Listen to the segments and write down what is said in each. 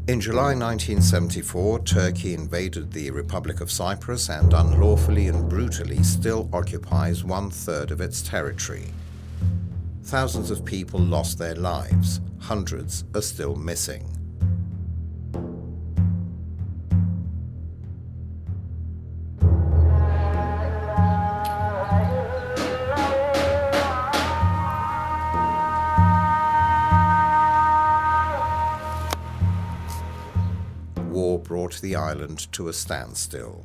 In July 1974, Turkey invaded the Republic of Cyprus and unlawfully and brutally still occupies 1/3 of its territory. Thousands of people lost their lives. Hundreds are still missing. War brought the island to a standstill.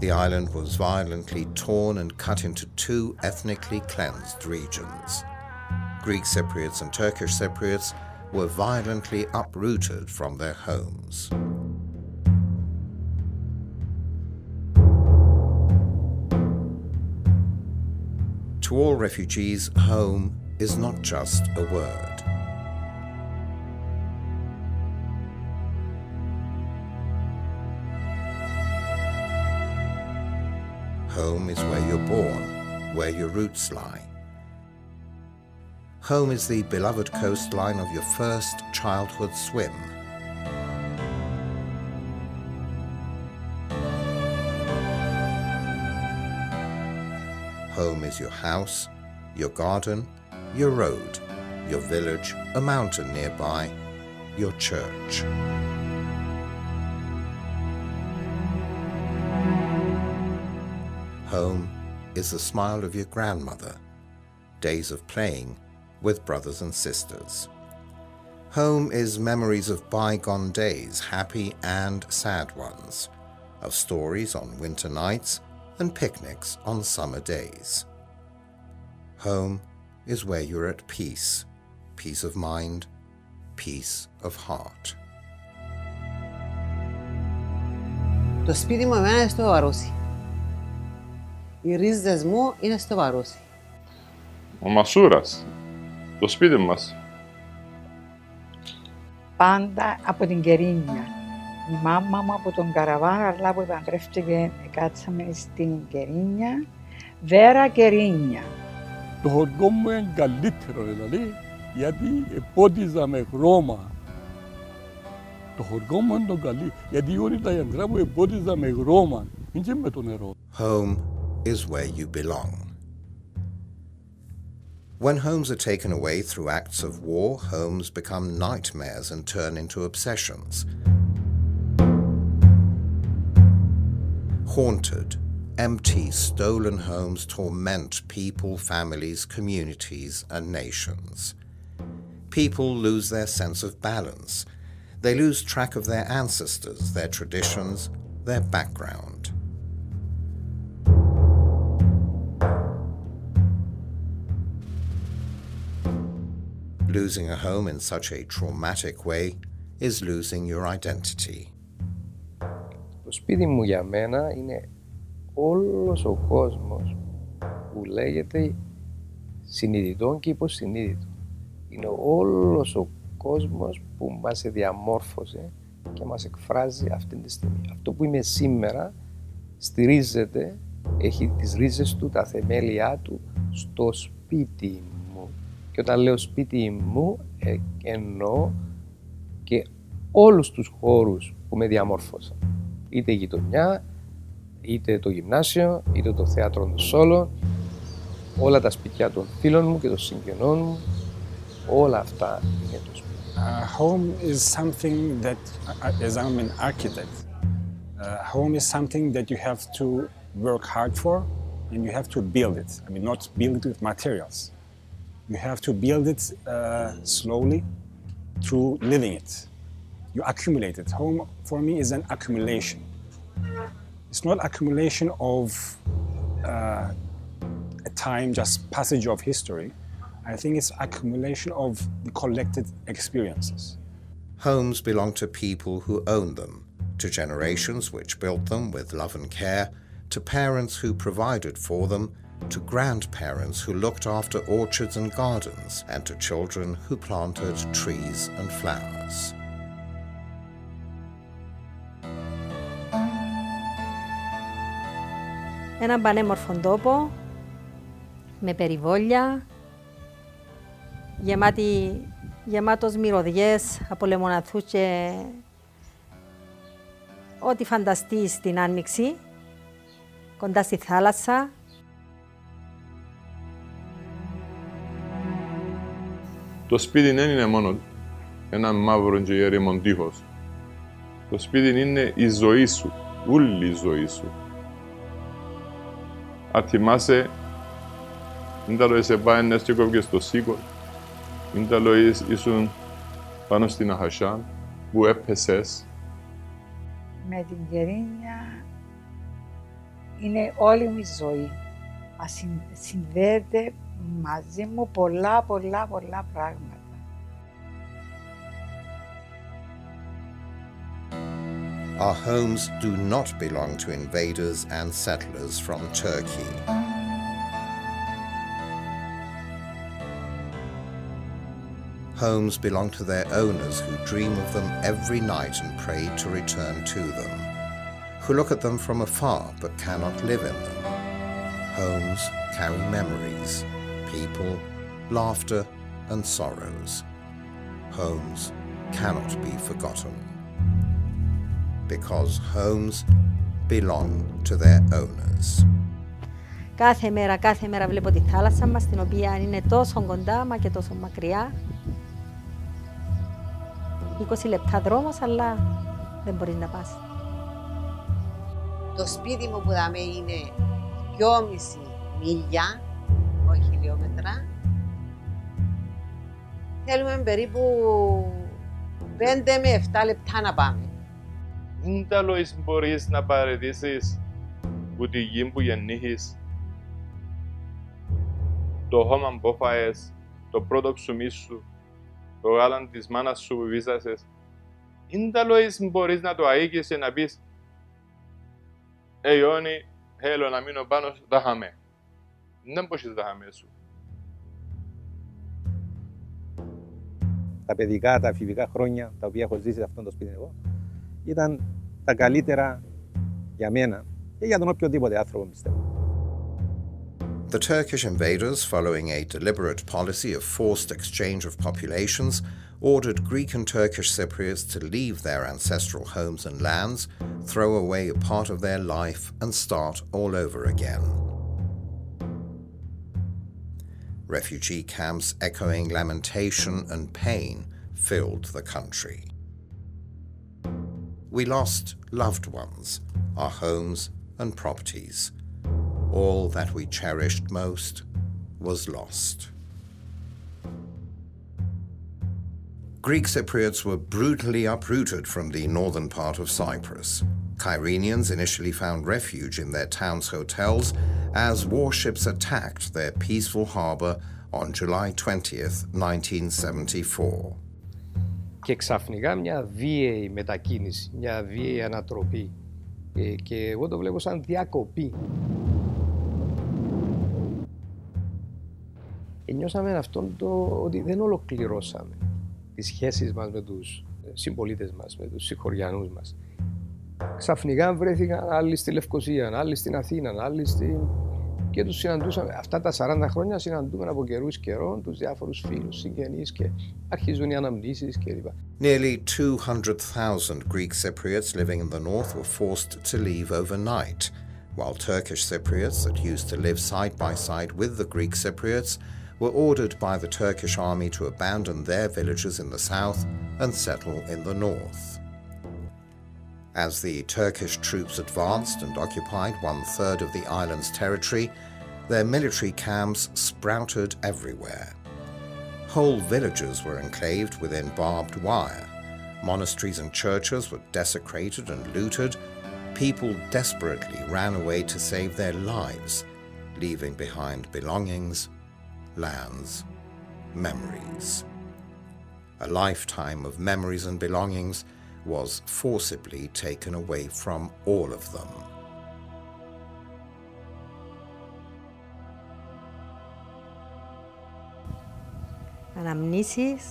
The island was violently torn and cut into two ethnically cleansed regions. Greek Cypriots and Turkish Cypriots were violently uprooted from their homes. To all refugees, home is not just a word. Home is where you're born, where your roots lie. Home is the beloved coastline of your first childhood swim. Home is your house, your garden, your road, your village, a mountain nearby, your church. Home is the smile of your grandmother, days of playing with brothers and sisters. Home is memories of bygone days, happy and sad ones, of stories on winter nights and picnics on summer days. Home is where you're at peace, peace of mind, peace of heart. Το σπίτι μου εμένα είναι στο Βαρούσι. Οι ρίζες μου είναι στο Βαρούσι. Ο Μασούρας, το σπίτι μας. Πάντα από την Κερίνια. Η μάμα μου από τον Καραβάν, αλλά που επαντρεύτηκε, κάτσαμε στην Κερίνια. Βέρα Κερίνια. Το χωριό μου είναι καλύτερο, δηλαδή, γιατί επότιζα με χρώμα. Το χωριό μου είναι το καλή, γιατί όλοι τα ιαντρά μου επότιζα με χρώμα, μην και με το νερό. Home is where you belong. When homes are taken away through acts of war, homes become nightmares and turn into obsessions. Haunted, empty, stolen homes torment people, families, communities, and nations. People lose their sense of balance. They lose track of their ancestors, their traditions, their background. Losing a home in such a traumatic way is losing your identity. Το σπίτι μου για μένα είναι όλος ο κόσμος που λέγεται συνειδητό και υποσυνείδητο. Είναι όλος ο κόσμος που μας διαμόρφωσε και μας εκφράζει αυτή τη στιγμή. Αυτό που είμαι σήμερα στηρίζεται, έχει τις ρίζες του, τα θεμέλια του στο σπίτι μου. Και όταν λέω σπίτι μου, εννοώ και όλους τους χώρους που με διαμόρφωσαν. Είτε η γειτονιά, είτε το γυμνάσιο, είτε το θέατρο των Σόλων, όλα τα σπίτια των φίλων μου και των συγγενών μου, όλα αυτά είναι το σπίτι. Home is something that, as I'm an architect, home is something that you have to work hard for and you have to build it. I mean, not build it with materials. You have to build it slowly through living it. You accumulate it. Home, for me, is an accumulation. It's not accumulation of a time, just passage of history. I think it's accumulation of the collected experiences. Homes belong to people who own them, to generations which built them with love and care, to parents who provided for them, to grandparents who looked after orchards and gardens, and to children who planted trees and flowers. Έναν πανέμορφον τόπο, με περιβόλια, γεμάτη γεμάτος μυρωδιές από λεμοναθούς και ό,τι φανταστείς στην άνοιξη, κοντά στη θάλασσα. Το σπίτι δεν είναι μόνο ένα μαύρο και γέριμον τείχος. Το σπίτι είναι η ζωή σου, όλη η ζωή σου. Αν θυμάσαι, δεν τα λόγες επάενες και κόβηκες στο σίκο, δεν τα λόγες ήσουν πάνω στην αχασιά, που έπεσες. Με την Κερίνια είναι όλη μου η ζωή. Συνδέεται μαζί μου πολλά πράγματα. Our homes do not belong to invaders and settlers from Turkey. Homes belong to their owners who dream of them every night and pray to return to them, who look at them from afar but cannot live in them. Homes carry memories, people, laughter and sorrows. Homes cannot be forgotten, because homes belong to their owners. Κάθε μέρα βλέπω τη θάλασσα μας, την οποία είναι τόσο κοντά μα και τόσο μακριά. 20 λεπτά δρόμος, αλλά δεν μπορείς να πας. Το σπίτι μου που δάμε είναι 2,5 μίλια, όχι χιλιόμετρα. Θέλουμε περίπου 5 με 7 λεπτά να πάμε. Δεν τα λόγες μπορείς να παραιτήσεις που τη γη που γεννήθηκες, το χώμα που φάες, το πρώτο ψωμί σου, το γάλα της μάνας σου που βίσασες. Δεν τα λόγες μπορείς να το αίκεις και να πεις Ιόνι, θέλω να μείνω πάνω στα χαμέ. Δεν μπορείς τα χαμέ σου. Τα παιδικά, τα εφηβικά χρόνια τα οποία έχω ζήσει σε αυτό το σπίτι εγώ, ήταν τα καλύτερα για μένα και για τον οποιοδήποτε άνθρωπο, πιστεύω. The Turkish invaders, following a deliberate policy of forced exchange of populations, ordered Greek and Turkish Cypriots to leave their ancestral homes and lands, throw away a part of their life and start all over again. Refugee camps echoing lamentation and pain filled the country. We lost loved ones, our homes and properties. All that we cherished most was lost. Greek Cypriots were brutally uprooted from the northern part of Cyprus. Kyrenians initially found refuge in their town's hotels as warships attacked their peaceful harbour on July 20th, 1974. Και ξαφνικά μια βίαιη μετακίνηση, μια βίαιη ανατροπή και εγώ το βλέπω σαν διακοπή. Νιώσαμε αυτόν ότι δεν ολοκληρώσαμε τις σχέσεις μας με τους συμπολίτες μας, με τους συγχωριανούς μας. Ξαφνικά βρέθηκαν άλλοι στη Λευκοσία, άλλοι στην Αθήνα, άλλοι και τους συναντούσαμε. Αυτά τα 40 χρόνια συναντούμε από καιρούς καιρών τους διάφορους φίλους, συγγενείς και αρχίζουν οι αναμνήσεις κλπ. Nearly 200,000 Greek Cypriots living in the north were forced to leave overnight, while Turkish Cypriots that used to live side by side with the Greek Cypriots were ordered by the Turkish army to abandon their villages in the south and settle in the north. As the Turkish troops advanced and occupied 1/3 of the island's territory, their military camps sprouted everywhere. Whole villages were enclaved within barbed wire. Monasteries and churches were desecrated and looted. People desperately ran away to save their lives, leaving behind belongings, lands, memories. A lifetime of memories and belongings was forcibly taken away from all of them. Αναμνήσεις,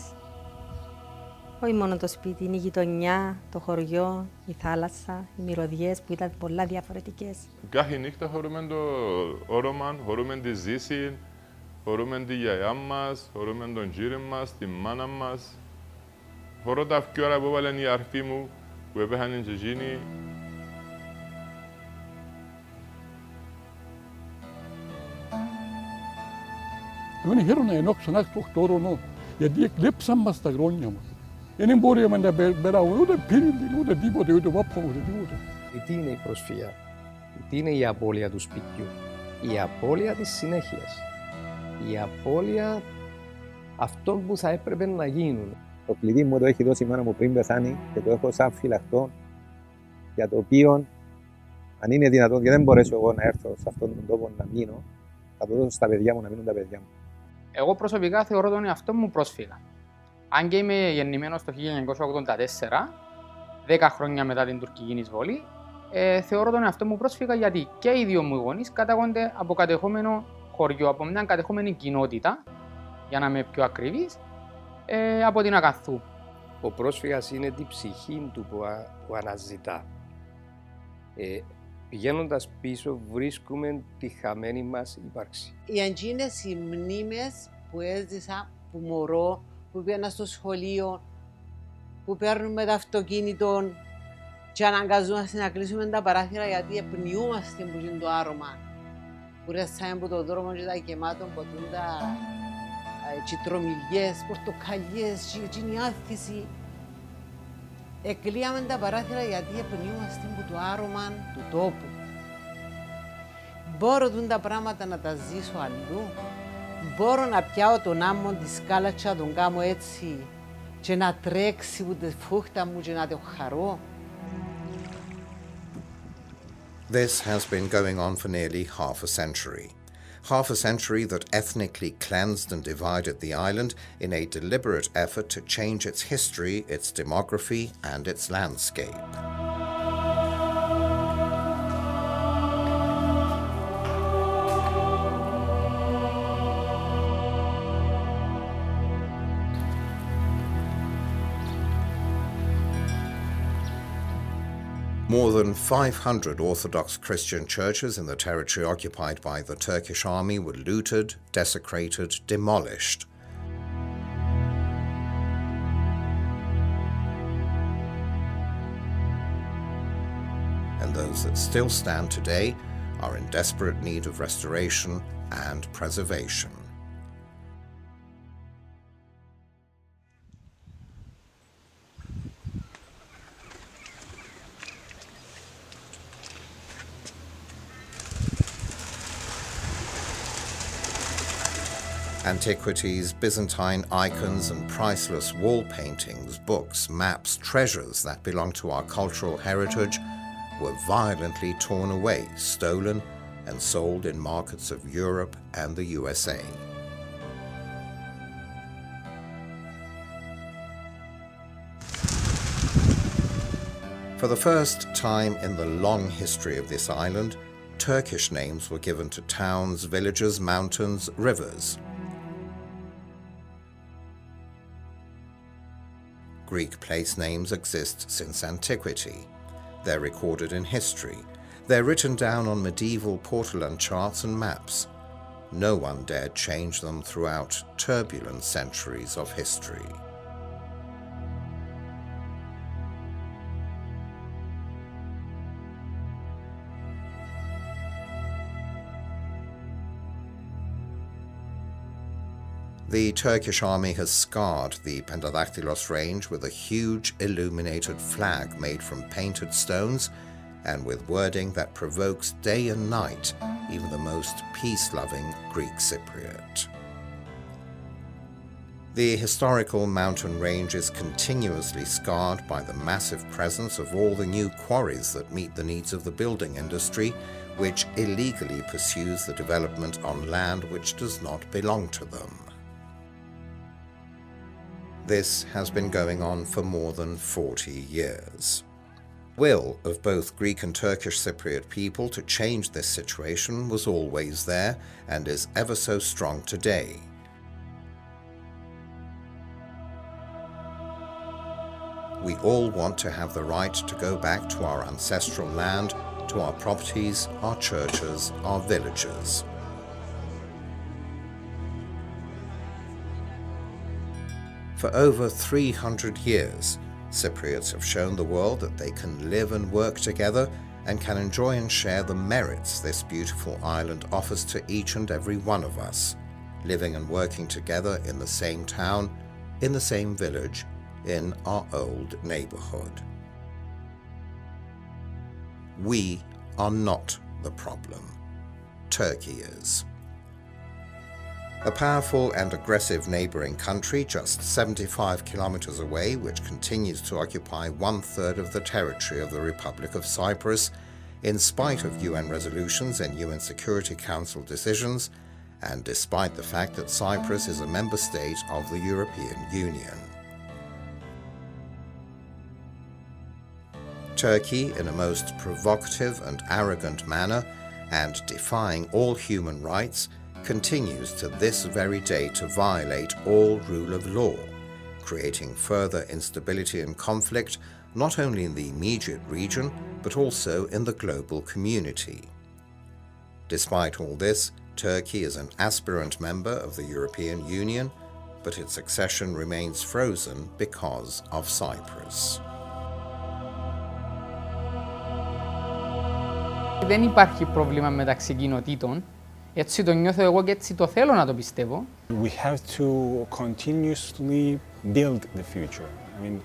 όχι μόνο το σπίτι, είναι η γειτονιά, το χωριό, η θάλασσα, οι μυρωδιές που ήταν πολλά διαφορετικές. Κάθε νύχτα χωρούμε το όρομα, χωρούμε τη ζήση, Φορούμε τη γιαγιά μας, φορούμε τον κύριο μας, τη μάνα μας. Φορώ τα φκιόρα που έβαλαν η αρφή μου, που έπαιχαν και εκείνοι. Εγώ χαίρομαι να ενώξω ένα 8 χρονών, γιατί εκλέψαν μας τα χρόνια μας. Δεν μπορούμε να περάσουμε ούτε πύριντι, ούτε τίποτε, ούτε πάπα, ούτε τίποτε. Τι είναι η προσφυγιά, τι είναι η απώλεια του σπιτιού, η απώλεια της συνέχειας, η απώλεια αυτών που θα έπρεπε να γίνουν. Το κλειδί μου το έχει δώσει η μάνα μου πριν πεθάνει και το έχω σαν φυλαχτό, για το οποίο, αν είναι δυνατόν, και δεν μπορέσω εγώ να έρθω σε αυτόν τον τόπο να μείνω, θα το δώσω στα παιδιά μου να μείνουν τα παιδιά μου. Εγώ προσωπικά θεωρώ τον εαυτό μου πρόσφυγα. Αν και είμαι γεννημένος το 1984, 10 χρόνια μετά την τουρκική εισβολή, θεωρώ τον εαυτό μου πρόσφυγα γιατί και οι δύο μου γονείς κατάγονται από κατεχόμενο χωριό, από μια κατεχόμενη κοινότητα, για να είμαι πιο ακριβής, από την Ακαθού. Ο πρόσφυγας είναι την ψυχή του που αναζητά. Πηγαίνοντας πίσω βρίσκουμε τη χαμένη μας ύπαρξη. Οι αντζίνες οι μνήμες που έζησα, που μωρώ, που πήγαινα στο σχολείο, που παίρνουμε το αυτοκίνητο και αναγκαζόμαστε να κλείσουμε τα παράθυρα γιατί επνιούμαστε που είναι το άρωμα. Που ρέσαμε από τον δρόμο και τα γεμάτο ποτούν τα τσιτρομιλιές, πορτοκαλιές, η άνθηση. Εκλείαμε τα παράθυρα γιατί επνιούμαστε από το άρωμα του τόπου. Μπορώ τα πράγματα να τα ζήσω αλλού. Μπορώ να πιάω τον άμμο τη σκάλα και να τον κάνω έτσι και να τρέξει από τη φούχτα μου και να το χαρώ. This has been going on for nearly half a century. Half a century that ethnically cleansed and divided the island in a deliberate effort to change its history, its demography, and its landscape. More than 500 Orthodox Christian churches in the territory occupied by the Turkish army were looted, desecrated, demolished. And those that still stand today are in desperate need of restoration and preservation. Antiquities, Byzantine icons and priceless wall paintings, books, maps, treasures that belong to our cultural heritage were violently torn away, stolen and sold in markets of Europe and the USA. For the first time in the long history of this island, Turkish names were given to towns, villages, mountains, rivers. Greek place names exist since antiquity. They're recorded in history. They're written down on medieval portolan charts and maps. No one dared change them throughout turbulent centuries of history. The Turkish army has scarred the Pentadactylos range with a huge illuminated flag made from painted stones and with wording that provokes day and night even the most peace-loving Greek Cypriot. The historical mountain range is continuously scarred by the massive presence of all the new quarries that meet the needs of the building industry, which illegally pursues the development on land which does not belong to them. This has been going on for more than 40 years. The will of both Greek and Turkish Cypriot people to change this situation was always there and is ever so strong today. We all want to have the right to go back to our ancestral land, to our properties, our churches, our villages. For over 300 years, Cypriots have shown the world that they can live and work together and can enjoy and share the merits this beautiful island offers to each and every one of us, living and working together in the same town, in the same village, in our old neighborhood. We are not the problem. Turkey is. A powerful and aggressive neighboring country just 75 kilometers away, which continues to occupy 1/3 of the territory of the Republic of Cyprus, in spite of UN resolutions and UN Security Council decisions, and despite the fact that Cyprus is a member state of the European Union. Turkey, in a most provocative and arrogant manner, and defying all human rights, continues to this very day to violate all rule of law, creating further instability and conflict not only in the immediate region, but also in the global community. Despite all this, Turkey is an aspirant member of the European Union, but its accession remains frozen because of Cyprus. Δεν υπάρχει πρόβλημα μεταξύ κοινοτήτων. Έτσι το νιώθω εγώ και έτσι το θέλω να το πιστεύω. We have to continuously build the future. I mean,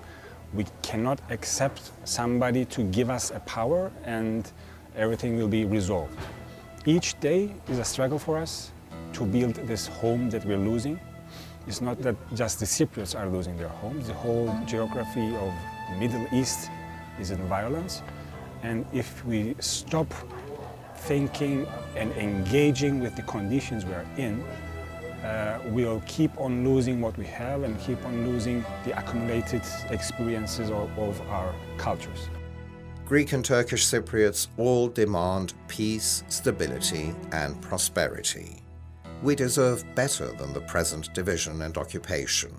we cannot accept somebody to give us a power and everything will be resolved. Each day is a struggle for us to build this home that we're losing. It's not that just the Cypriots are losing their homes. The whole geography of the Middle East is in violence. And if we stop thinking and engaging with the conditions we are in, we'll keep on losing what we have and keep on losing the accumulated experiences of our cultures. Greek and Turkish Cypriots all demand peace, stability, and prosperity. We deserve better than the present division and occupation.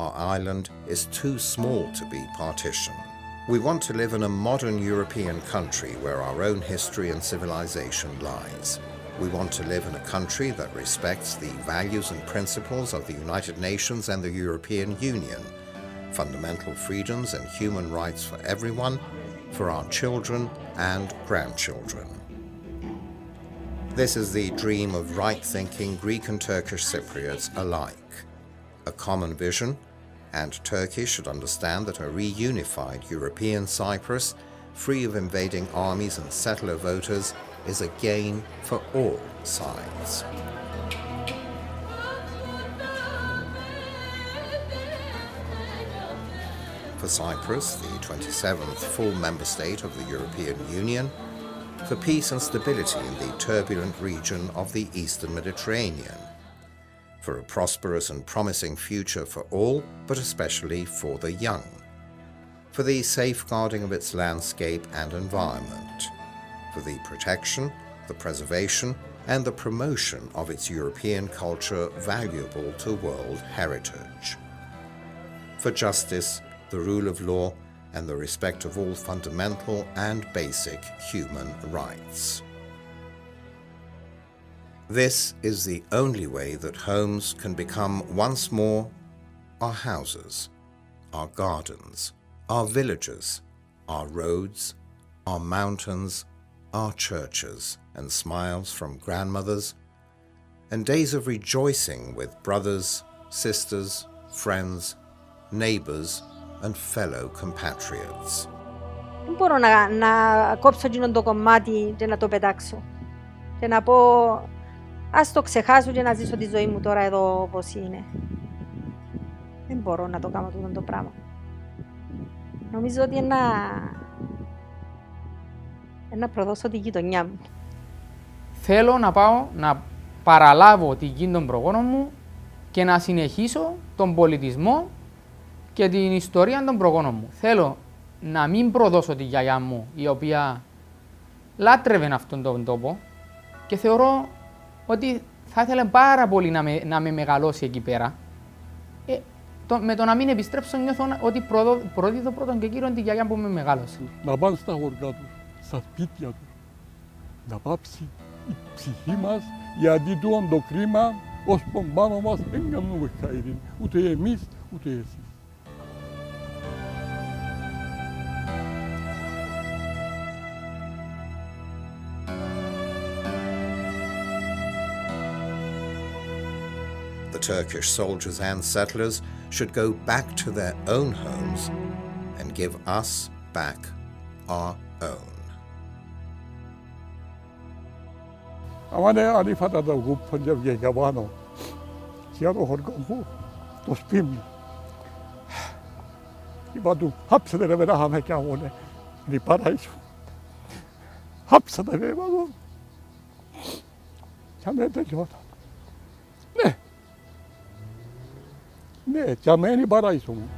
Our island is too small to be partitioned. We want to live in a modern European country where our own history and civilization lies. We want to live in a country that respects the values and principles of the United Nations and the European Union, fundamental freedoms and human rights for everyone, for our children and grandchildren. This is the dream of right-thinking Greek and Turkish Cypriots alike. A common vision, and Turkey should understand that a reunified European Cyprus, free of invading armies and settler voters, is a gain for all sides. For Cyprus, the 27th full member state of the European Union, for peace and stability in the turbulent region of the Eastern Mediterranean, for a prosperous and promising future for all, but especially for the young, for the safeguarding of its landscape and environment, for the protection, the preservation, and the promotion of its European culture valuable to world heritage, for justice, the rule of law, and the respect of all fundamental and basic human rights. This is the only way that homes can become once more our houses, our gardens, our villages, our roads, our mountains, our churches, and smiles from grandmothers, and days of rejoicing with brothers, sisters, friends, neighbors, and fellow compatriots. Δεν μπορώ να κόψω εκείνον το κομμάτι και να το πετάξω και να πω ας το ξεχάσω και να ζήσω τη ζωή μου τώρα εδώ όπως είναι. Δεν μπορώ να το κάνω αυτό το πράγμα. Νομίζω ότι να προδώσω τη γειτονιά μου. Θέλω να πάω να παραλάβω τη γη των προγόνων μου και να συνεχίσω τον πολιτισμό και την ιστορία των προγόνων μου. Θέλω να μην προδώσω τη γιαγιά μου, η οποία λάτρευε αυτόν τον τόπο και θεωρώ ότι θα ήθελα πάρα πολύ να με μεγαλώσει εκεί πέρα. Με το να μην επιστρέψω νιώθω ότι προδίδω πρώτον και κύριον τη γιαγιά που με μεγάλωσε. Να πάνε στα χωριά τους, στα σπίτια τους, να πάψει η ψυχή μας, γιατί το κρίμα ως πάνω μας δεν κάνουμε χαίρι, ούτε εμείς, ούτε εσύ. The Turkish soldiers and settlers should go back to their own homes and give us back our own. Αμάνε ανήφατα το γούπον και βγήκα πάνω για το χωριό μου, το σπίτι μου. Είπα του, χάψετε ρε μετά χάμε κι αγώνε, είναι παραίσου. Χάψατε ρε είπα του. Και αμέ τελειώτα. Ναι. Ναι, και αμέ είναι παραίσου μου.